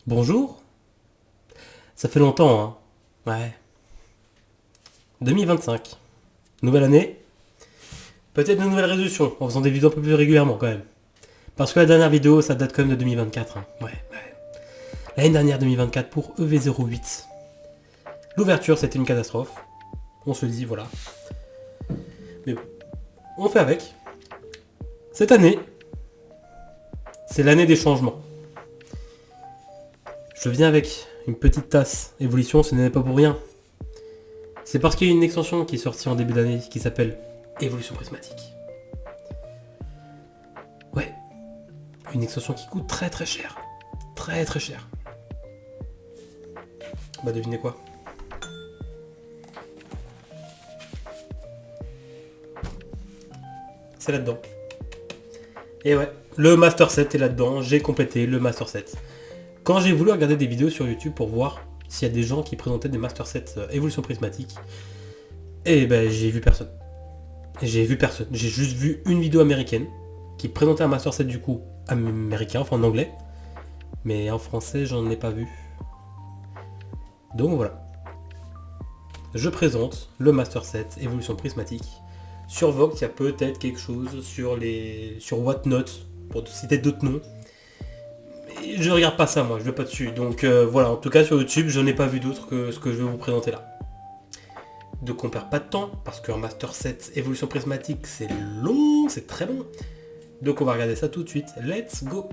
Bonjour. Ça fait longtemps, hein. Ouais. 2025. Nouvelle année. Peut-être de nouvelles résolutions, en faisant des vidéos un peu plus régulièrement quand même. Parce que la dernière vidéo, ça date quand même de 2024. Hein. Ouais. L'année dernière, 2024, pour EV08. L'ouverture, c'était une catastrophe. On se dit, voilà. Mais bon, on fait avec. Cette année, c'est l'année des changements. Je viens avec une petite tasse. Évolution, ce n'est pas pour rien. C'est parce qu'il y a une extension qui est sortie en début d'année qui s'appelle Évolution prismatique. Ouais, une extension qui coûte très très cher. Très très cher. Bah devinez quoi? C'est là-dedans. Et ouais, le Master Set est là-dedans, j'ai complété le Master Set. Quand j'ai voulu regarder des vidéos sur YouTube pour voir s'il y a des gens qui présentaient des Master Sets évolution prismatique, et ben j'ai vu personne. J'ai vu personne. J'ai juste vu une vidéo américaine qui présentait un Master Set du coup américain, enfin en anglais. Mais en français, j'en ai pas vu. Donc voilà. Je présente le Master Set évolution prismatique. Sur Vox, il y a peut-être quelque chose sur Whatnot, pour citer d'autres noms. Mais je regarde pas ça moi, je vais pas dessus. Donc voilà, en tout cas sur YouTube, je n'ai pas vu d'autre que ce que je vais vous présenter là. Donc on perd pas de temps, parce qu'un Master Set évolution prismatique, c'est long, c'est très long. Donc on va regarder ça tout de suite. Let's go.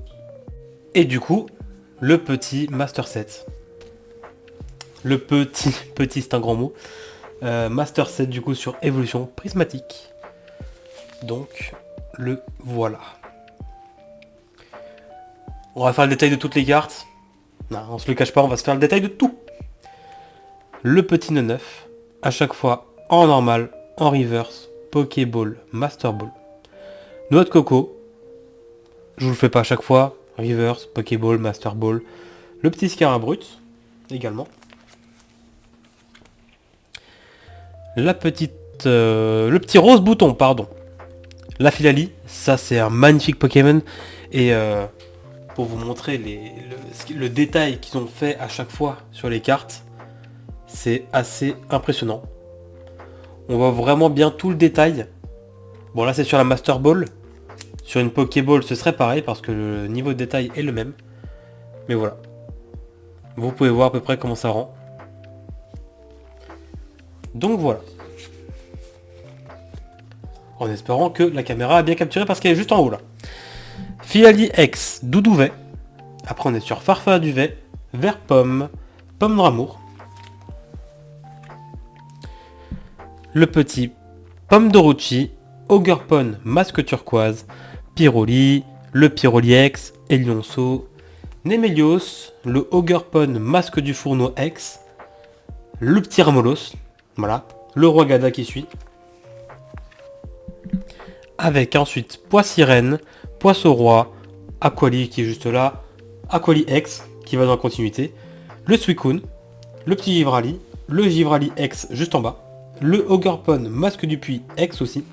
Et du coup, le petit Master Set. Le petit c'est un grand mot. Master Set du coup sur évolution prismatique. Donc le voilà. On va faire le détail de toutes les cartes. Non, on se le cache pas, on va se faire le détail de tout. Le petit 9-9, à chaque fois en normal, en reverse, Pokéball, Master Ball. Noix de coco, je vous le fais pas à chaque fois, reverse, Pokéball, Master Ball. Le petit Scarabrut, également. La petite, le petit rose bouton, pardon. La Filali, ça c'est un magnifique Pokémon. Et pour vous montrer le détail qu'ils ont fait à chaque fois sur les cartes, c'est assez impressionnant. On voit vraiment bien tout le détail. Bon là c'est sur la Master Ball. Sur une Pokéball ce serait pareil parce que le niveau de détail est le même. Mais voilà. Vous pouvez voir à peu près comment ça rend. Donc voilà. En espérant que la caméra a bien capturé parce qu'elle est juste en haut là. Filali X, Doudouvet. Après on est sur Farfara Duvet, Vert Pomme, Pomme d'Amour. Le petit Pomme d'Orochi, Ogerpon, Masque Turquoise, Pyroli, le Pyroli X, Elionceau, Nemelios, le Ogerpon, Masque du Fourneau X, le petit Ramolos, voilà, le Roi Gada qui suit. Avec ensuite Poissirène, Poisson-Roi, Aquali qui est juste là, Aquali X qui va dans la continuité, le Suicune, le petit Givrali, le Givrali X juste en bas, le Ogerpon Masque du Puits X aussi.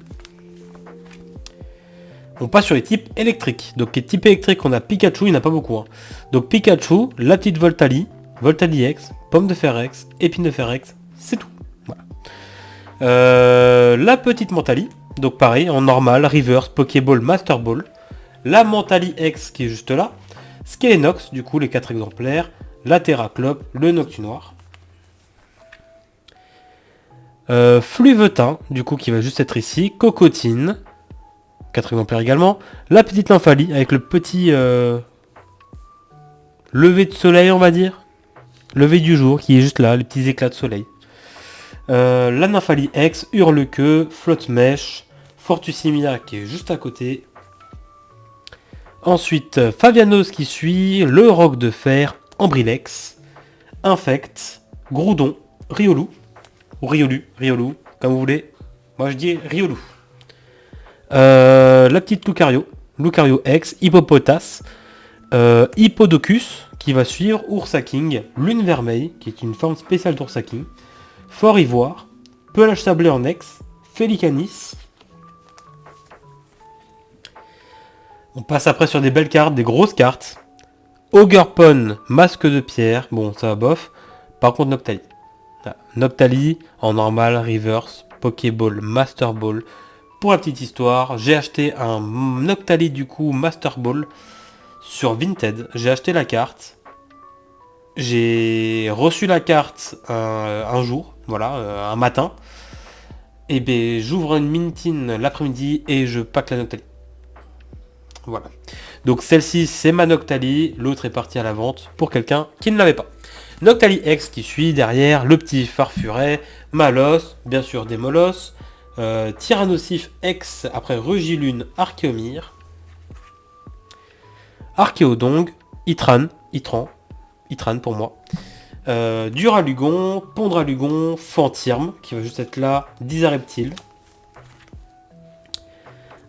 On passe sur les types électriques. Donc les types électriques, on a Pikachu, il n'y en a pas beaucoup. Hein. Donc Pikachu, la petite Voltali, Voltali X, Pomme de Fer X, Épine de Fer X, c'est tout. Voilà. La petite Mentali, donc pareil, en normal, Reverse, Pokéball, Master Ball. La Mentali X qui est juste là. Skelenox, du coup les 4 exemplaires. La Terraclope, le Noctunoir. Fluvetin, du coup qui va juste être ici. Cocotine. 4 exemplaires également. La petite Nymphalie avec le petit lever de soleil on va dire. Lever du jour qui est juste là, les petits éclats de soleil. La Nymphalie X, Hurle-Queue, Flotte-Mèche, Fortusimia qui est juste à côté. Ensuite, Fabianos qui suit, le Roc de Fer, Ambrilex, Infect, Groudon, Riolu, ou Riolu, comme vous voulez. Moi je dis Riolu. La petite Lucario X, Hippopotas, Hippodocus qui va suivre, Oursaking, Lune Vermeille qui est une forme spéciale d'Oursaking, Fort Ivoire, Pelage Sablé en X, Félicanis. On passe après sur des belles cartes, des grosses cartes. Ogerpon, masque de pierre. Bon, ça va bof. Par contre, Noctali. Voilà. Noctali, en normal, reverse, Pokéball, Master Ball. Pour la petite histoire, j'ai acheté un Noctali du coup Master Ball sur Vinted. J'ai acheté la carte. J'ai reçu la carte un jour, voilà, un matin. Et ben j'ouvre une Mintine l'après-midi et je pack la Noctali. Voilà. Donc celle-ci c'est ma Noctali, l'autre est partie à la vente pour quelqu'un qui ne l'avait pas. Noctali X qui suit derrière, le petit Farfuret, Malos, bien sûr des Molos, Tyrannosif X, après Rugilune, Archéomir, Archéodong, Itran pour moi, Duralugon, Pondralugon, Fantirme, qui va juste être là, Dizareptile,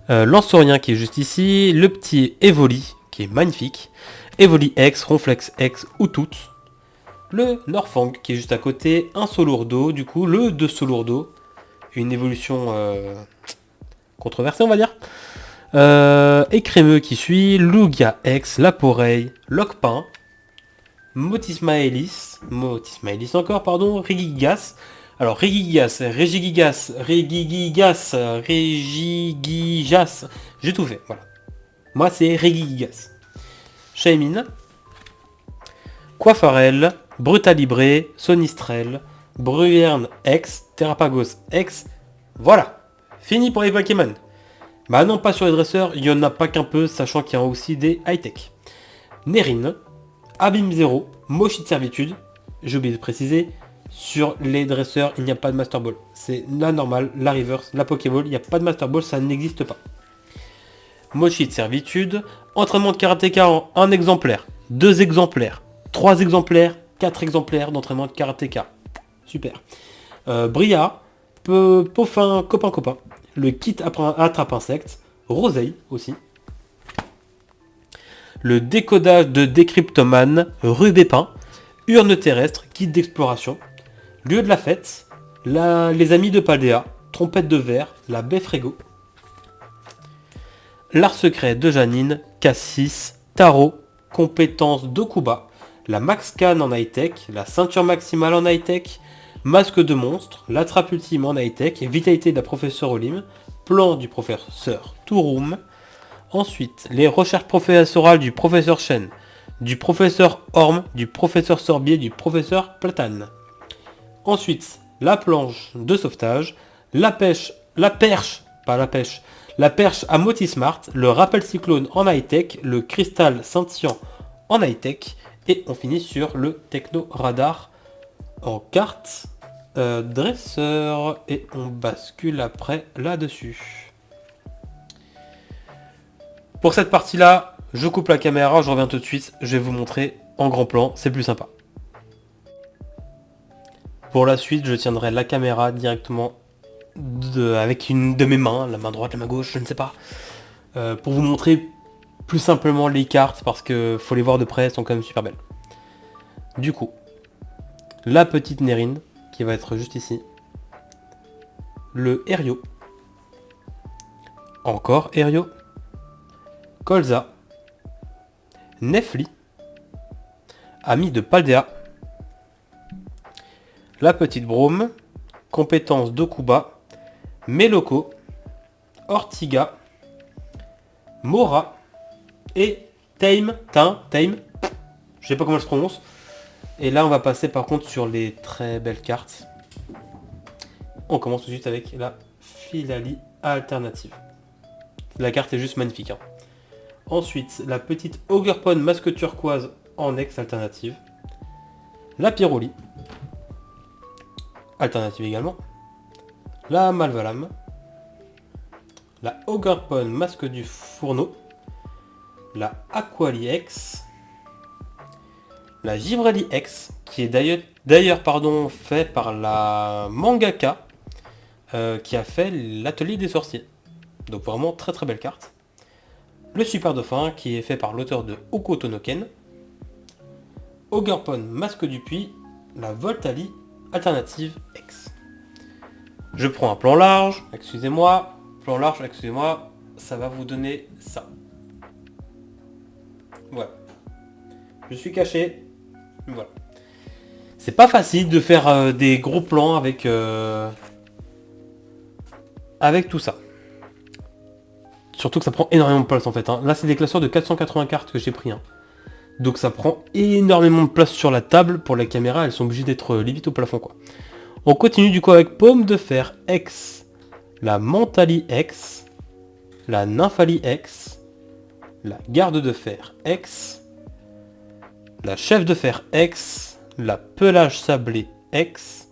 Lanceorien qui est juste ici, le petit Evoli, qui est magnifique, Evoli X, Ronflex X ou toutes, le Norfang qui est juste à côté, un Solourdo, du coup, le 2 Solourdo, une évolution controversée on va dire, Écrémeux qui suit, Lugia X, Laporeille, Locpin, Motismaelis encore, pardon, Regigigas. Alors Regigigas, j'ai tout fait, voilà. Moi c'est Regigigas. Shaymin, Coiffarel, Brutalibré, Sonistrel, Bruyerne X, Terrapagos X. Voilà, fini pour les Pokémon. Bah non, pas sur les dresseurs, il n'y en a pas qu'un peu, sachant qu'il y a aussi des high-tech. Nerine, Abîme 0, Mochi de servitude, j'ai oublié de préciser, sur les dresseurs, il n'y a pas de Master Ball. C'est la normale, la reverse, la Pokéball, il n'y a pas de Master Ball, ça n'existe pas. Mochi de servitude, entraînement de karatéka en 1 exemplaire, 2 exemplaires, 3 exemplaires, 4 exemplaires d'entraînement de karatéka. Super. Bria, Peaufin, copain, le kit attrape insecte, Roseille aussi. Le décodage de Décryptoman, Rubépin, Urne terrestre, kit d'exploration, lieu de la fête, les amis de Paldea, trompette de verre, la baie Frégo, l'art secret de Janine, Cassis, Tarot, compétence d'Okuba, la Max Can en high-tech, la ceinture maximale en high-tech, masque de monstre, la trappe ultime en high-tech, vitalité de la professeure Olim, plan du professeur Touroum. Ensuite, les recherches professorales du professeur Chen, du professeur Orme, du professeur Sorbier, du professeur Platane. Ensuite, la planche de sauvetage, la perche à Motismart, le rappel cyclone en high-tech, le cristal scintillant en high-tech, et on finit sur le techno radar en carte dresseur, et on bascule après là-dessus. Pour cette partie-là, je coupe la caméra, je reviens tout de suite, je vais vous montrer en grand plan, c'est plus sympa. Pour la suite, je tiendrai la caméra directement avec une de mes mains, la main droite, la main gauche, je ne sais pas, pour vous montrer plus simplement les cartes, parce que faut les voir de près, elles sont quand même super belles. Du coup, la petite Nerine, qui va être juste ici, le Herio, encore Herio, Colza, Nefli, ami de Paldea, la petite Brome, compétence d'Okuba, Meloko, Ortiga, Mora et Tame, je sais pas comment elle se prononce. Et là on va passer par contre sur les très belles cartes. On commence tout de suite avec la Philalie alternative. La carte est juste magnifique, hein. Ensuite, la petite Ogerpon masque turquoise en ex alternative. La Pyroli. Alternative également. La Malvalam. La Ogerpon masque du fourneau. La Aquali X. La Givrelli X, qui est d'ailleurs fait par la mangaka qui a fait l'atelier des sorciers. Donc vraiment très très belle carte. Le Super Dauphin qui est fait par l'auteur de Hokuto no Ken. Ogerpon masque du puits, la Voltali alternative X. Je prends un plan large, excusez-moi, ça va vous donner ça. Voilà. Je suis caché. Voilà. C'est pas facile de faire des gros plans avec tout ça. Surtout que ça prend énormément de place en fait. Hein. Là c'est des classeurs de 480 cartes que j'ai pris. Hein. Donc ça prend énormément de place sur la table. Pour la caméra, elles sont obligées d'être limite au plafond quoi. On continue du coup avec Paume de Fer X, la Mentali X, la Nymphalie X, la Garde de Fer X, la Chef de Fer X, la Pelage Sablé X,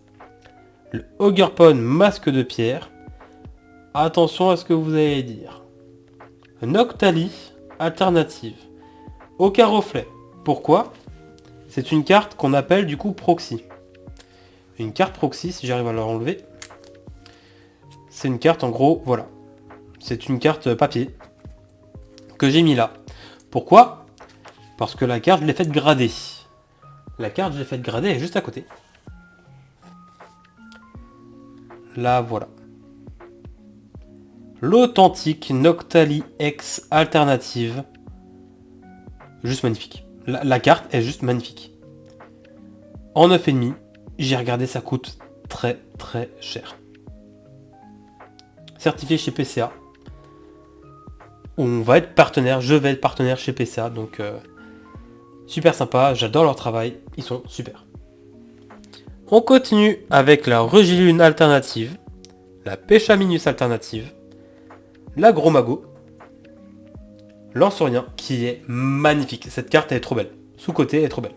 le Ogerpon Masque de Pierre. Attention à ce que vous allez dire. Noctali alternative. Aucun reflet. Pourquoi? C'est une carte qu'on appelle du coup proxy. Une carte proxy, si j'arrive à l'enlever. C'est une carte en gros, voilà. C'est une carte papier que j'ai mis là. Pourquoi? Parce que la carte, je l'ai faite grader. La carte, je l'ai faite grader, elle est juste à côté. Là, voilà. L'authentique Noctali X alternative. Juste magnifique. La carte est juste magnifique. En 9,5, j'ai regardé, ça coûte très très cher. Certifié chez PCA. On va être partenaire, je vais être partenaire chez PCA, donc super sympa, j'adore leur travail, ils sont super. On continue avec la Regilune alternative, la Péchaminus alternative, la Gros Mago, l'Ansorien qui est magnifique. Cette carte elle est trop belle. Sous-côté elle est trop belle.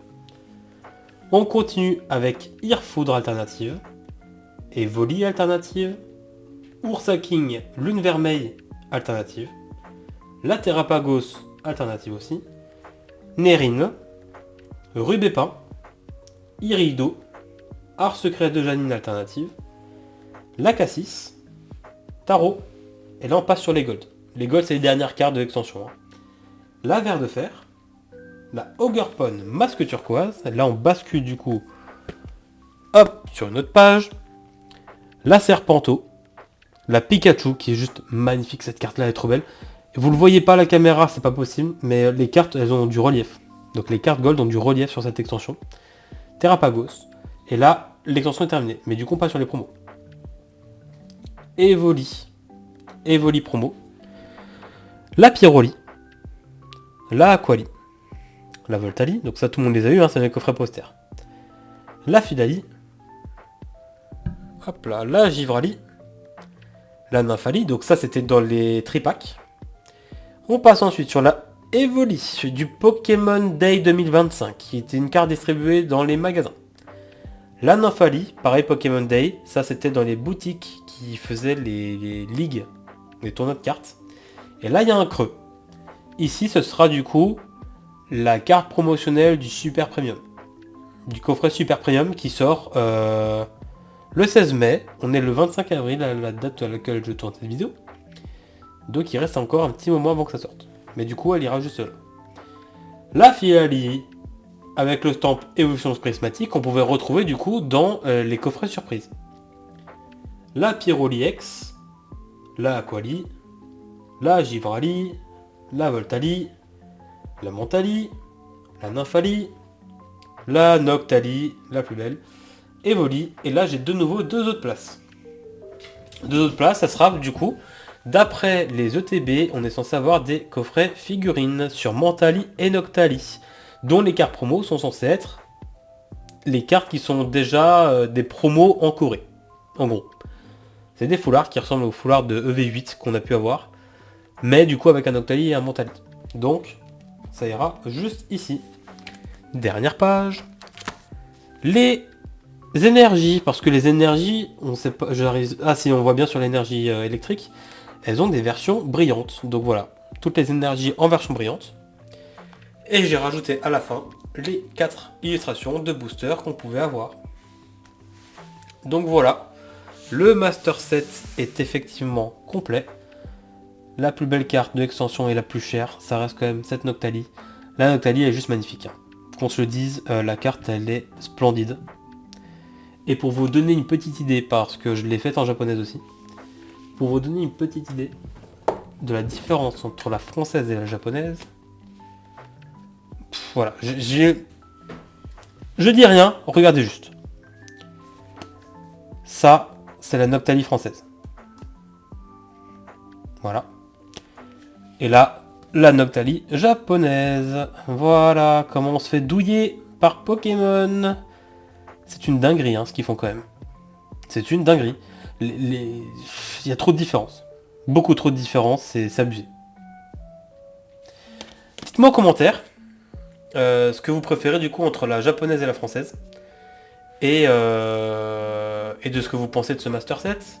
On continue avec Irfoudre alternative, Evoli alternative, Ursa King Lune Vermeille alternative, la Terrapagos alternative aussi, Nérine, Rubépin, Irido, Art Secret de Janine alternative, la Cassis, Tarot, et là on passe sur les Gold. Les Gold c'est les dernières cartes de l'extension. Hein. La Ver de Fer, la Ogerpon Masque Turquoise, là on bascule du coup, hop, sur une autre page, la Serpento, la Pikachu qui est juste magnifique, cette carte là elle est trop belle. Vous le voyez pas à la caméra, c'est pas possible, mais les cartes elles ont du relief. Donc les cartes Gold ont du relief sur cette extension. Terrapagos, et là l'extension est terminée, mais du coup on passe sur les promos. Evoli promo, la Pyroli, la Aquali, la Voltali, donc ça tout le monde les a eu, hein, c'est les coffrets posters. La Fidali, hop là, la Givrali, la Nymphalie, donc ça c'était dans les tripacks. On passe ensuite sur la Evoli du Pokémon Day 2025, qui était une carte distribuée dans les magasins. La Nymphalie, pareil Pokémon Day, ça c'était dans les boutiques qui faisaient les ligues, les tournois de cartes. Et là il y a un creux. Ici ce sera du coup la carte promotionnelle du Super Premium. Du coffret Super Premium qui sort le 16 mai. On est le 25 avril à la date à laquelle je tourne cette vidéo. Donc il reste encore un petit moment avant que ça sorte. Mais du coup elle ira juste là. La Fidali avec le stamp évolution prismatique qu'on pouvait retrouver du coup dans les coffrets surprises. La Pyroli X, la Aquali, la Givrali, la Voltali, la Mentali, la Nymphalie, la Noctali, la plus belle, Evoli, et là j'ai de nouveau deux autres places. Deux autres places, ça sera du coup, d'après les ETB, on est censé avoir des coffrets figurines sur Mentali et Noctali, dont les cartes promos sont censées être les cartes qui sont déjà des promos en Corée, en gros. C'est des foulards qui ressemblent aux foulards de EV8 qu'on a pu avoir, mais du coup avec un Noctali et un Mentali. Donc, ça ira juste ici. Dernière page. Les énergies, parce que les énergies, on sait pas, ah si on voit bien sur l'énergie électrique, elles ont des versions brillantes. Donc voilà, toutes les énergies en version brillante. Et j'ai rajouté à la fin les 4 illustrations de boosters qu'on pouvait avoir. Donc voilà, le Master Set est effectivement complet. La plus belle carte de l'extension et la plus chère, ça reste quand même cette Noctali. La Noctali est juste magnifique. Hein. Qu'on se le dise, la carte elle est splendide. Et pour vous donner une petite idée, parce que je l'ai faite en japonaise aussi, pour vous donner une petite idée de la différence entre la française et la japonaise, voilà, je dis rien, regardez juste. Ça, c'est la Noctali française. Voilà. Et là, la Noctali japonaise. Voilà comment on se fait douiller par Pokémon. C'est une dinguerie, hein, ce qu'ils font quand même. C'est une dinguerie. Il y a trop de différences. Beaucoup trop de différences, c'est abusé. Dites-moi en commentaire ce que vous préférez du coup entre la japonaise et la française. Et de ce que vous pensez de ce Master Set.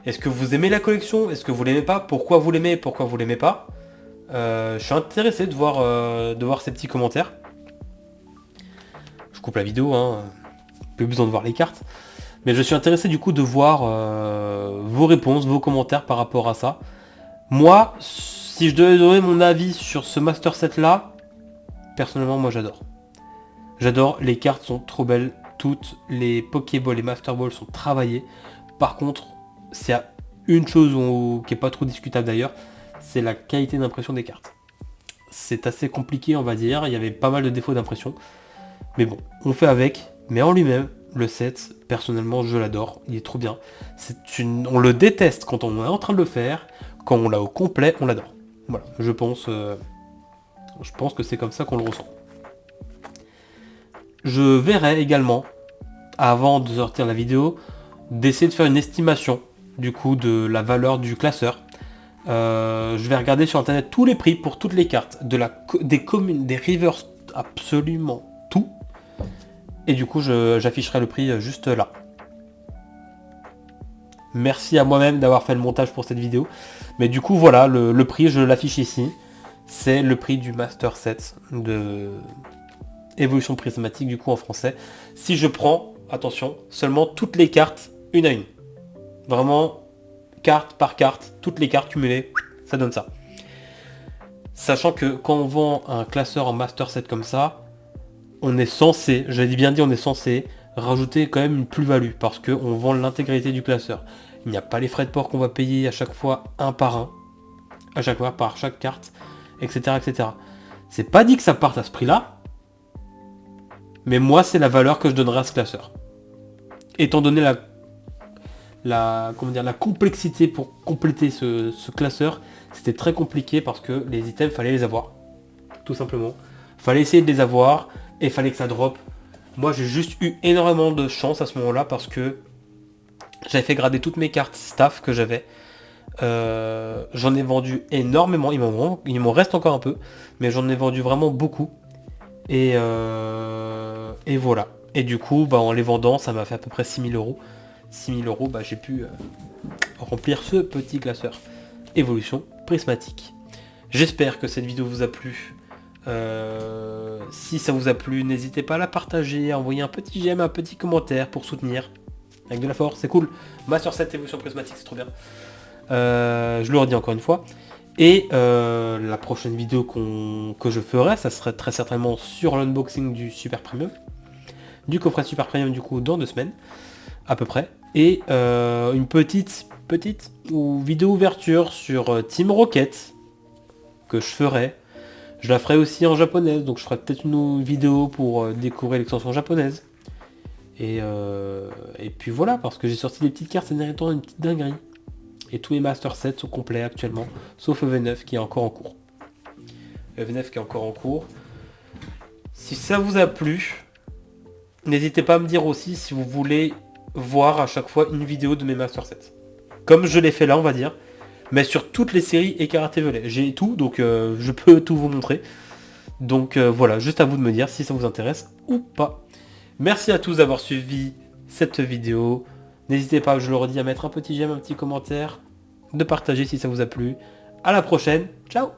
Est-ce que vous aimez la collection? Est-ce que vous l'aimez pas? Pourquoi vous l'aimez? Pourquoi vous l'aimez pas? Je suis intéressé de voir ces petits commentaires. Je coupe la vidéo, hein. Plus besoin de voir les cartes. Mais je suis intéressé du coup de voir vos réponses, vos commentaires par rapport à ça. Moi, si je devais donner mon avis sur ce Master Set là, personnellement moi j'adore. J'adore, les cartes sont trop belles. Toutes les Pokéballs et Master Balls sont travaillées. Par contre, s'il y a une chose qui est pas trop discutable d'ailleurs, c'est la qualité d'impression des cartes. C'est assez compliqué on va dire, il y avait pas mal de défauts d'impression. Mais bon, on fait avec, mais en lui-même, le set, personnellement je l'adore, il est trop bien. On le déteste quand on est en train de le faire, quand on l'a au complet, on l'adore. Voilà, je pense que c'est comme ça qu'on le ressent. Je verrai également, avant de sortir la vidéo, d'essayer de faire une estimation du coup de la valeur du classeur. Je vais regarder sur internet tous les prix pour toutes les cartes, des communes, des rivers, absolument tout. Et du coup j'afficherai le prix juste là. Merci à moi-même d'avoir fait le montage pour cette vidéo. Mais du coup voilà, le prix je l'affiche ici. C'est le prix du Master Set de Évolution Prismatique du coup en français. Si je prends, attention, seulement toutes les cartes une à une. Vraiment, carte par carte, toutes les cartes cumulées, ça donne ça. Sachant que quand on vend un classeur en Master Set comme ça, on est censé, j'avais bien dit on est censé, rajouter quand même une plus-value, parce qu'on vend l'intégralité du classeur. Il n'y a pas les frais de port qu'on va payer à chaque fois un par un, à chaque fois par chaque carte, etc. etc. C'est pas dit que ça parte à ce prix-là, mais moi c'est la valeur que je donnerai à ce classeur. Étant donné la complexité pour compléter ce classeur, c'était très compliqué parce que les items fallait les avoir, tout simplement. Fallait essayer de les avoir et fallait que ça drop. Moi j'ai juste eu énormément de chance à ce moment-là parce que j'avais fait grader toutes mes cartes staff que j'avais. J'en ai vendu énormément, il m'en reste encore un peu, mais j'en ai vendu vraiment beaucoup. Et voilà. Et du coup, en les vendant, ça m'a fait à peu près 6 000 euros. 6 000 euros, j'ai pu remplir ce petit classeur Évolution Prismatique. J'espère que cette vidéo vous a plu. Si ça vous a plu, n'hésitez pas à la partager, à envoyer un petit j'aime, un petit commentaire pour soutenir. Avec de la force, c'est cool. Master 7 Évolution Prismatique, c'est trop bien. Je le redis encore une fois. Et la prochaine vidéo que je ferai, ça serait très certainement sur l'unboxing du Super Premium. Du coffret Super Premium du coup dans 2 semaines. À peu près. Et une petite vidéo ouverture sur Team Rocket que je ferai. Je la ferai aussi en japonaise, donc je ferai peut-être une vidéo pour découvrir l'extension japonaise. Et puis voilà, parce que j'ai sorti des petites cartes ces derniers temps, une petite dinguerie. Et tous les Master Sets sont complets actuellement, sauf EV9 qui est encore en cours. EV9 qui est encore en cours. Si ça vous a plu, n'hésitez pas à me dire aussi si vous voulez voir à chaque fois une vidéo de mes Master Sets. Comme je l'ai fait là, on va dire. Mais sur toutes les séries et karaté volet. J'ai tout, donc je peux tout vous montrer. Donc voilà, juste à vous de me dire si ça vous intéresse ou pas. Merci à tous d'avoir suivi cette vidéo. N'hésitez pas, je le redis, à mettre un petit j'aime, un petit commentaire, de partager si ça vous a plu. À la prochaine, ciao!